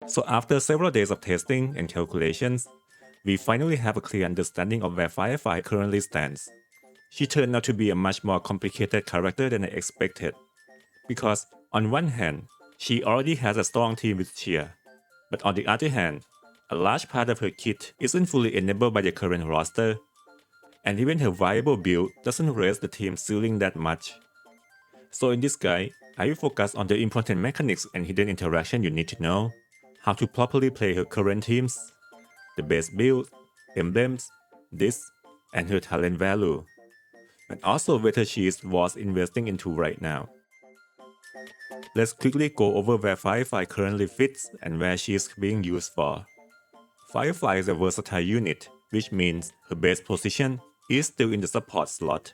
So after several days of testing and calculations, we finally have a clear understanding of where Firefly currently stands. She turned out to be a much more complicated character than I expected, because on one hand, she already has a strong team with Shia, but on the other hand, a large part of her kit isn't fully enabled by the current roster, and even her viable build doesn't raise the team ceiling that much. So in this guide, I will focus on the important mechanics and hidden interaction you need to know, how to properly play her current teams, the base build, emblems, this, and her talent value, and also whether she is worth investing into right now. Let's quickly go over where Firefly currently fits and where she is being used for. Firefly is a versatile unit, which means her base position is still in the support slot.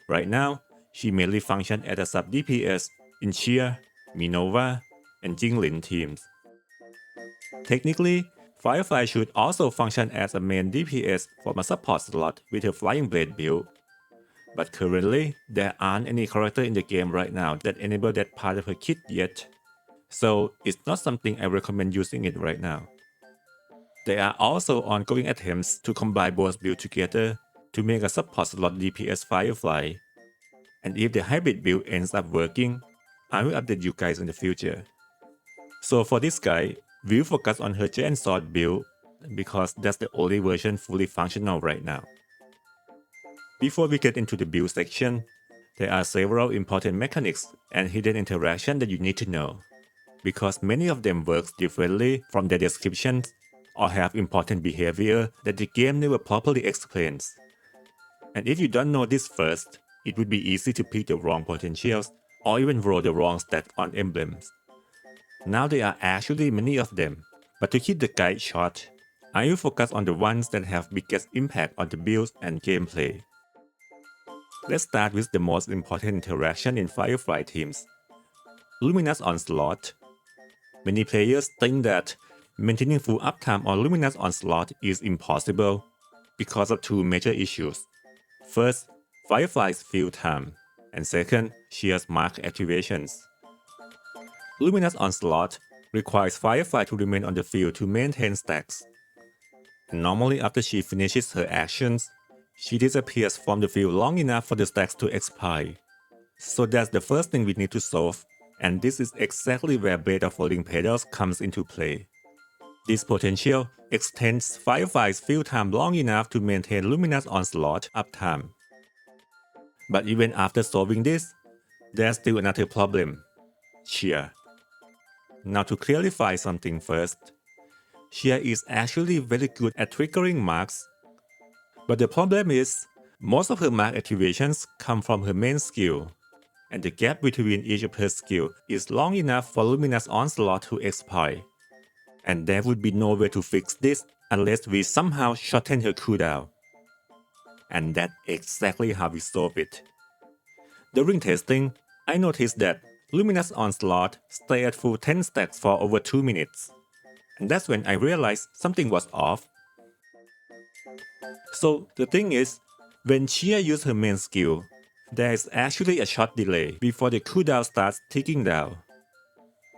Right now, she mainly functions as a sub DPS in Shia, Minova, and Jinglin teams. Technically, Firefly should also function as a main DPS from a support slot with her Flying Blade build. But currently, there aren't any character in the game right now that enable that part of her kit yet. So it's not something I recommend using it right now. There are also ongoing attempts to combine both builds together to make a support slot DPS Firefly. And if the hybrid build ends up working, I will update you guys in the future. So for this guy, we'll focus on her Giant Sword build because that's the only version fully functional right now. Before we get into the build section, there are several important mechanics and hidden interaction that you need to know, because many of them work differently from their descriptions or have important behavior that the game never properly explains. And if you don't know this first, it would be easy to pick the wrong potentials or even roll the wrong stat on emblems. Now there are actually many of them, but to keep the guide short, I will focus on the ones that have biggest impact on the build and gameplay. Let's start with the most important interaction in Firefly Teams, Luminous Onslaught. Many players think that maintaining full uptime on Luminous Onslaught is impossible because of two major issues. First, Firefly's field time, and second, Shia's mark activations. Luminous Onslaught requires Firefly to remain on the field to maintain stacks. And normally after she finishes her actions, she disappears from the field long enough for the stacks to expire. So that's the first thing we need to solve, and this is exactly where Blade of Falling Petals comes into play. This potential extends Firefly's field time long enough to maintain Luminous Onslaught uptime. But even after solving this, there's still another problem, Shia. Now to clarify something first, Shia is actually very good at triggering marks, but the problem is, most of her mark activations come from her main skill, and the gap between each of her skills is long enough for Luminous Onslaught to expire. And there would be no way to fix this unless we somehow shorten her cooldown. And that's exactly how we solve it. During testing, I noticed that Luminous Onslaught stayed at full 10 stacks for over 2 minutes. And that's when I realized something was off. So the thing is, when Shia uses her main skill, there is actually a short delay before the cooldown starts ticking down.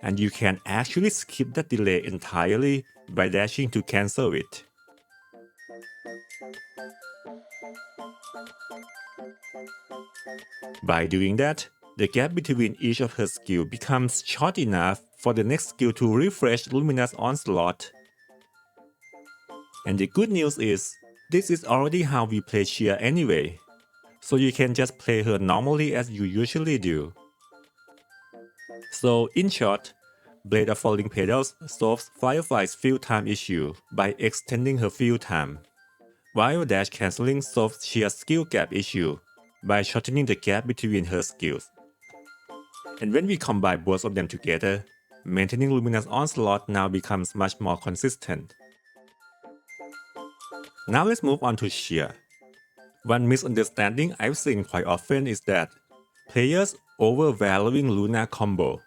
And you can actually skip that delay entirely by dashing to cancel it. By doing that, the gap between each of her skills becomes short enough for the next skill to refresh Luminous Onslaught. And the good news is, this is already how we play Shia anyway, so you can just play her normally as you usually do. So in short, Blade of Falling Petals solves Firefly's field time issue by extending her field time, while dash cancelling solves Shia's skill gap issue by shortening the gap between her skills. And when we combine both of them together, maintaining Luminous Onslaught now becomes much more consistent. Now let's move on to Shia. One misunderstanding I've seen quite often is that players overvaluing Lunar combo.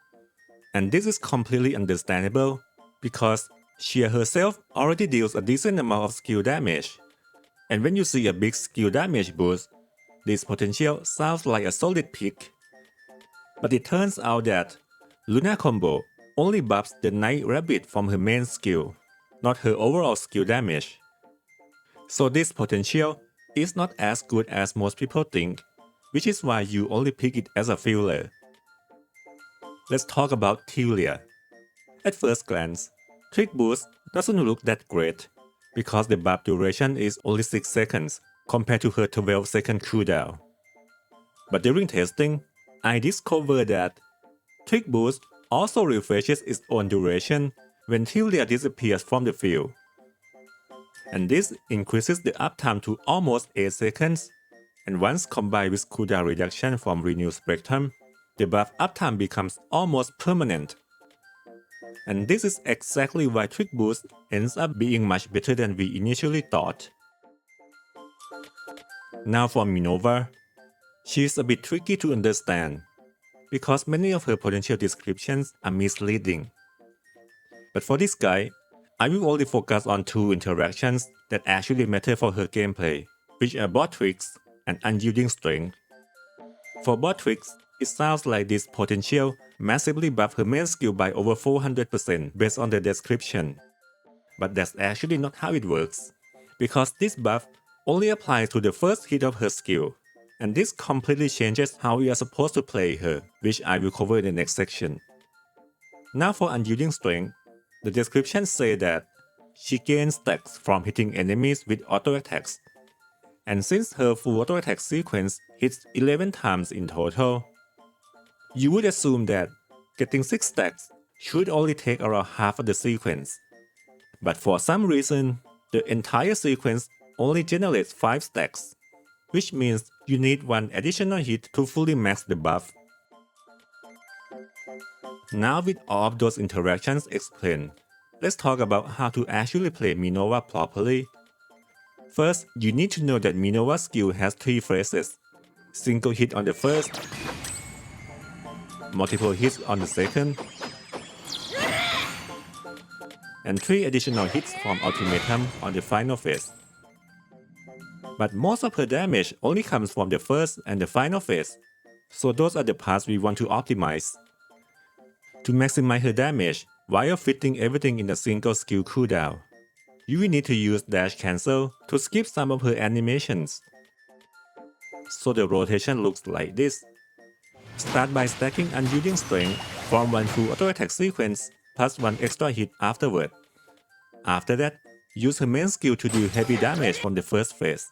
And this is completely understandable because Shia herself already deals a decent amount of skill damage. And when you see a big skill damage boost, this potential sounds like a solid pick. But it turns out that Lunar combo only buffs the Night Rabbit from her main skill, not her overall skill damage. So this potential is not as good as most people think, which is why you only pick it as a filler. Let's talk about Tilia. At first glance, Trick Boost doesn't look that great, because the buff duration is only 6 seconds compared to her 12-second cooldown. But during testing, I discovered that Trick Boost also refreshes its own duration when Tilia disappears from the field. And this increases the uptime to almost 8 seconds, and once combined with cooldown reduction from Renew Spectrum, the buff uptime becomes almost permanent. And this is exactly why Trick Boost ends up being much better than we initially thought. Now for Minova, she's a bit tricky to understand, because many of her potential descriptions are misleading. But for this guy, I will only focus on 2 interactions that actually matter for her gameplay, which are Bot Tricks and Unyielding Strength. For Bot Tricks, it sounds like this potential massively buffs her main skill by over 400% based on the description. But that's actually not how it works, because this buff only applies to the first hit of her skill, and this completely changes how we are supposed to play her, which I will cover in the next section. Now for Unyielding Strength, the description says that she gains stacks from hitting enemies with auto attacks, and since her full auto attack sequence hits 11 times in total, you would assume that getting 6 stacks should only take around half of the sequence. But for some reason, the entire sequence only generates 5 stacks, which means you need 1 additional hit to fully max the buff. Now with all of those interactions explained, let's talk about how to actually play Minova properly. First, you need to know that Minova's skill has 3 phases: single hit on the first, multiple hits on the second, and 3 additional hits from Ultimatum on the final phase. But most of her damage only comes from the first and the final phase, so those are the parts we want to optimize. To maximize her damage while fitting everything in a single skill cooldown, you will need to use Dash Cancel to skip some of her animations. So the rotation looks like this. Start by stacking Unyielding Strength from 1 full auto attack sequence plus 1 extra hit afterward. After that, use her main skill to deal heavy damage from the first phase,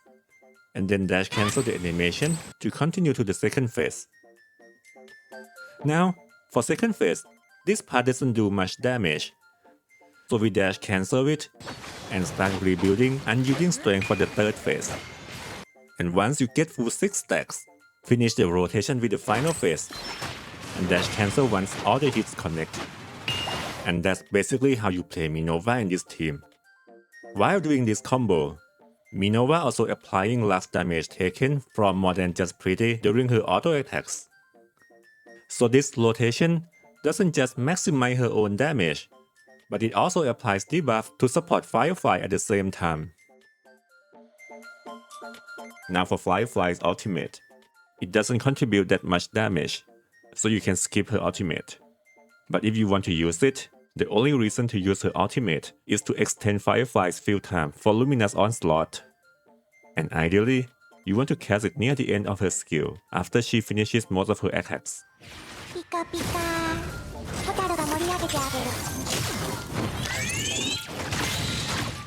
and then Dash Cancel the animation to continue to the second phase. Now, for second phase, this part doesn't do much damage, so we Dash Cancel it and start rebuilding Unyielding Strength for the third phase. And once you get full 6 stacks, finish the rotation with the final phase, and Dash Cancel once all the hits connect. And that's basically how you play Minova in this team. While doing this combo, Minova also applying large damage taken from more than just Pretty during her auto attacks. So this rotation doesn't just maximize her own damage, but it also applies debuff to support Firefly at the same time. Now for Firefly's ultimate. It doesn't contribute that much damage, so you can skip her ultimate. But if you want to use it, the only reason to use her ultimate is to extend Firefly's field time for Luminous Onslaught. And ideally, you want to cast it near the end of her skill, after she finishes most of her attacks.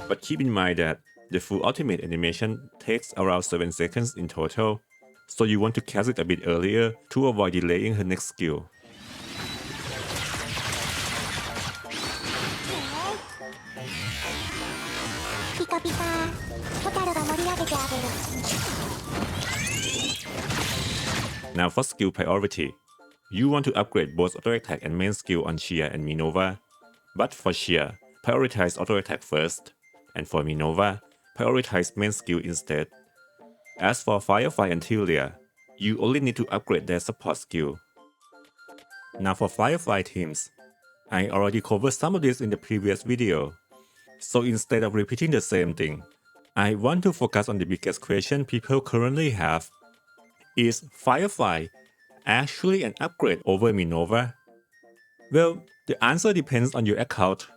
But keep in mind that the full ultimate animation takes around 7 seconds in total, so you want to cast it a bit earlier to avoid delaying her next skill. Now for skill priority. You want to upgrade both auto attack and main skill on Shia and Minova. But for Shia, prioritize auto attack first, and for Minova, prioritize main skill instead. As for Firefly and Tilia, you only need to upgrade their support skill. Now for Firefly Teams, I already covered some of this in the previous video, so instead of repeating the same thing, I want to focus on the biggest question people currently have. Is Firefly actually an upgrade over Minova? Well, The answer depends on your account,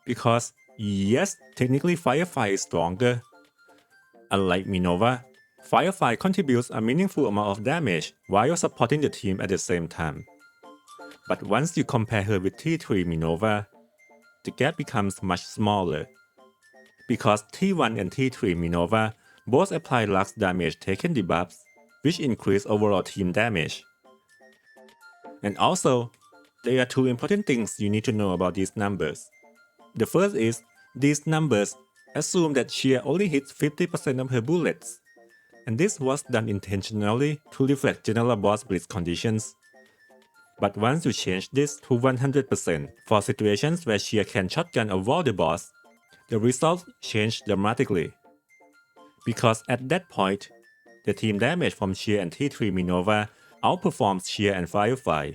because yes, technically Firefly is stronger. Unlike Minova, Firefly contributes a meaningful amount of damage while supporting the team at the same time. But once you compare her with T3 Minova, the gap becomes much smaller. Because T1 and T3 Minova both apply lux damage taken debuffs, which increase overall team damage. And also, there are two important things you need to know about these numbers. The first is, these numbers assume that Shia only hits 50% of her bullets, and this was done intentionally to reflect general boss blitz conditions. But once you change this to 100% for situations where Shia can shotgun or wall the boss, the results change dramatically. Because at that point, the team damage from Shia and T3 Minova outperforms Shia and Firefly.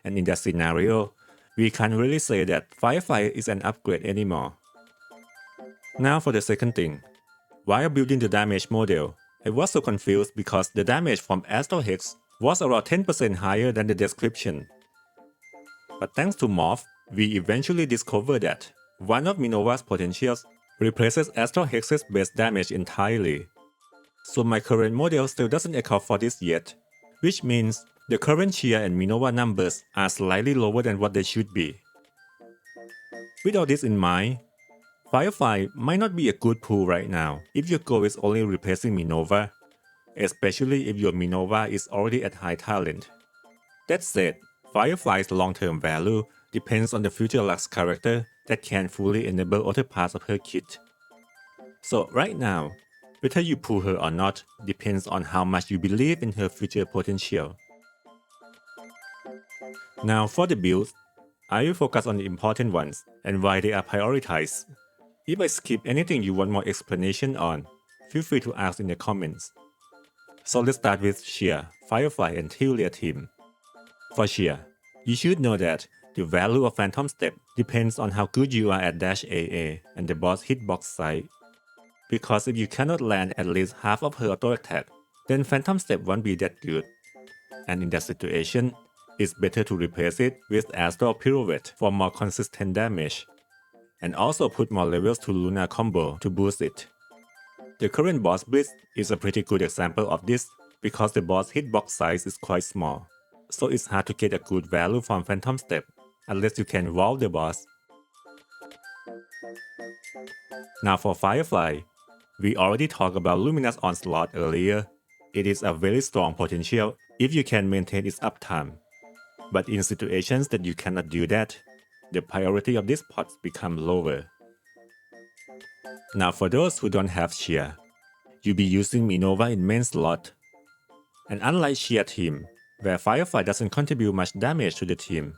And in that scenario, we can't really say that Firefly is an upgrade anymore. Now for the second thing. While building the damage model, I was so confused because the damage from Astral Hex was around 10% higher than the description. But thanks to Morph, we eventually discovered that one of Minova's potentials replaces Astral Hex's base damage entirely. So my current model still doesn't account for this yet, which means the current Shia and Minova numbers are slightly lower than what they should be. With all this in mind, Firefly might not be a good pool right now if your goal is only replacing Minova, especially if your Minova is already at high talent. That said, Firefly's long-term value depends on the future Lux character that can fully enable other parts of her kit. So right now, whether you pull her or not depends on how much you believe in her future potential. Now for the builds, I will focus on the important ones and why they are prioritized. If I skip anything you want more explanation on, feel free to ask in the comments. So let's start with Shia, Firefly and Telia team. For Shia, you should know that the value of Phantom Step depends on how good you are at dash AA and the boss hitbox side. Because if you cannot land at least half of her auto attack, then Phantom Step won't be that good. And in that situation, it's better to replace it with Astral Pirouette for more consistent damage. And also put more levels to Lunar combo to boost it. The current boss blitz is a pretty good example of this because the boss hitbox size is quite small, so it's hard to get a good value from Phantom Step unless you can wall the boss. Now for Firefly, we already talked about Luminous Onslaught earlier. It is a very strong potential if you can maintain its uptime. But in situations that you cannot do that, the priority of these pots become lower. Now for those who don't have Shia, you'll be using Minova in main slot. And unlike Shia team, where Firefly doesn't contribute much damage to the team,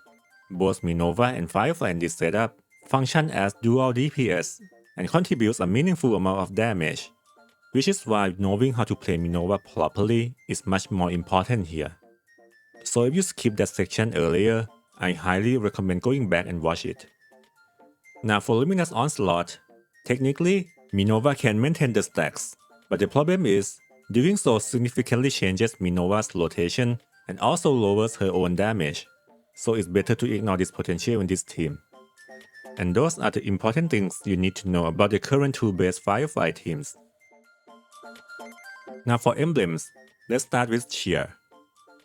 both Minova and Firefly in this setup function as dual DPS and contributes a meaningful amount of damage, which is why knowing how to play Minova properly is much more important here. So if you skipped that section earlier, I highly recommend going back and watch it. Now for Luminous Onslaught, technically, Minova can maintain the stacks, but the problem is, doing so significantly changes Minova's rotation and also lowers her own damage, so it's better to ignore this potential in this team. And those are the important things you need to know about the current two base Firefly teams. Now for emblems, let's start with Shia.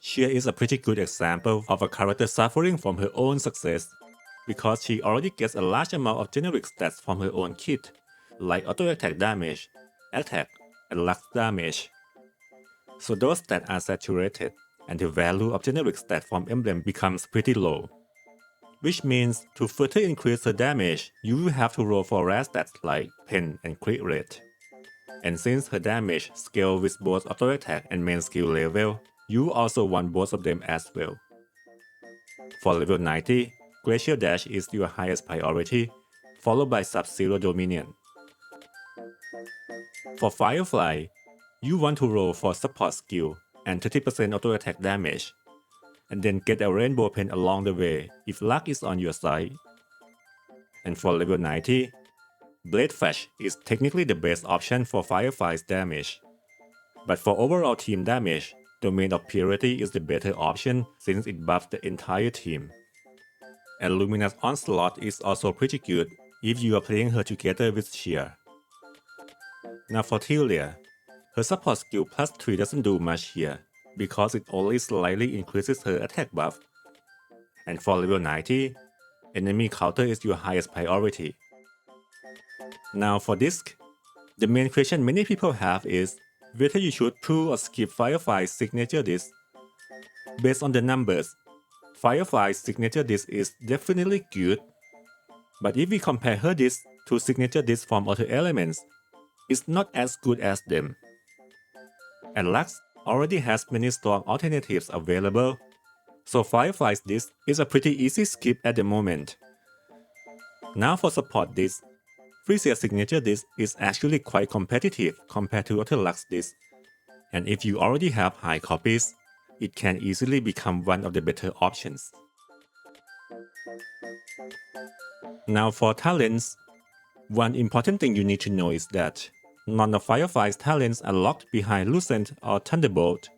Shia is a pretty good example of a character suffering from her own success, because she already gets a large amount of generic stats from her own kit, like auto attack damage, attack, and lux damage. So those stats are saturated, and the value of generic stats from emblem becomes pretty low. Which means to further increase her damage, you will have to roll for rare stats like pen and crit rate. And since her damage scales with both auto attack and main skill level, you also want both of them as well. For level 90, Glacial Dash is your highest priority, followed by Sub-Zero Dominion. For Firefly, you want to roll for support skill and 30% auto attack damage, and then get a rainbow pen along the way if luck is on your side. And for level 90, Blade Flash is technically the best option for Firefly's damage. But for overall team damage, Domain of Purity is the better option since it buffs the entire team. and Luminous Onslaught is also pretty good if you are playing her together with Shia. Now for Telia, her support skill plus 3 doesn't do much here, because it only slightly increases her attack buff. And for level 90, enemy counter is your highest priority. Now for Disc, the main question many people have is whether you should pull or skip Firefly's signature disc. Based on the numbers, Firefly's signature disc is definitely good, but if we compare her disc to signature disc from other elements, it's not as good as them. And Lux already has many strong alternatives available, so Firefly's disc is a pretty easy skip at the moment. Now for support disc, Freesia signature disc is actually quite competitive compared to other Lux discs, and if you already have high copies, it can easily become one of the better options. Now for talents, one important thing you need to know is that none of Firefly's talents are locked behind Lucent or Thunderbolt,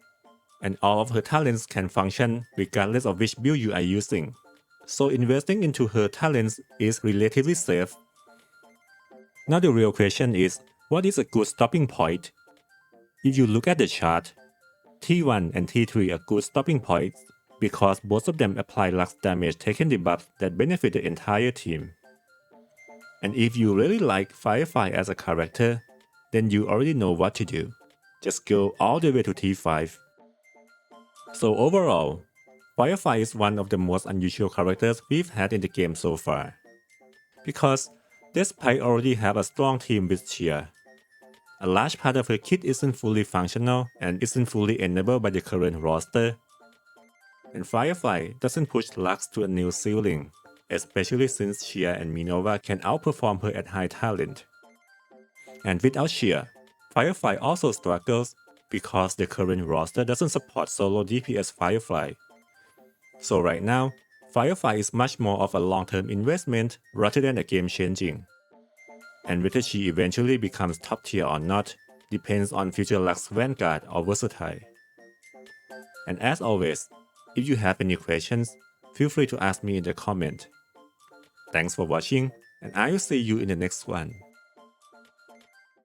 and all of her talents can function regardless of which build you are using, so investing into her talents is relatively safe. Now the real question is, what is a good stopping point? If you look at the chart, T1 and T3 are good stopping points because both of them apply Lux damage taken debuffs that benefit the entire team. And if you really like Firefly as a character, then you already know what to do. Just go all the way to T5. So overall, Firefly is one of the most unusual characters we've had in the game so far. Because despite already have a strong team with Shia, a large part of her kit isn't fully functional and isn't fully enabled by the current roster. And Firefly doesn't push Lux to a new ceiling, especially since Shia and Minova can outperform her at high talent. And without Shia, Firefly also struggles because the current roster doesn't support solo DPS Firefly. So right now, Firefly is much more of a long-term investment rather than a game-changing. And whether she eventually becomes top tier or not depends on future Lux Vanguard or Versatile. And as always, if you have any questions, feel free to ask me in the comment. Thanks for watching, and I will see you in the next one.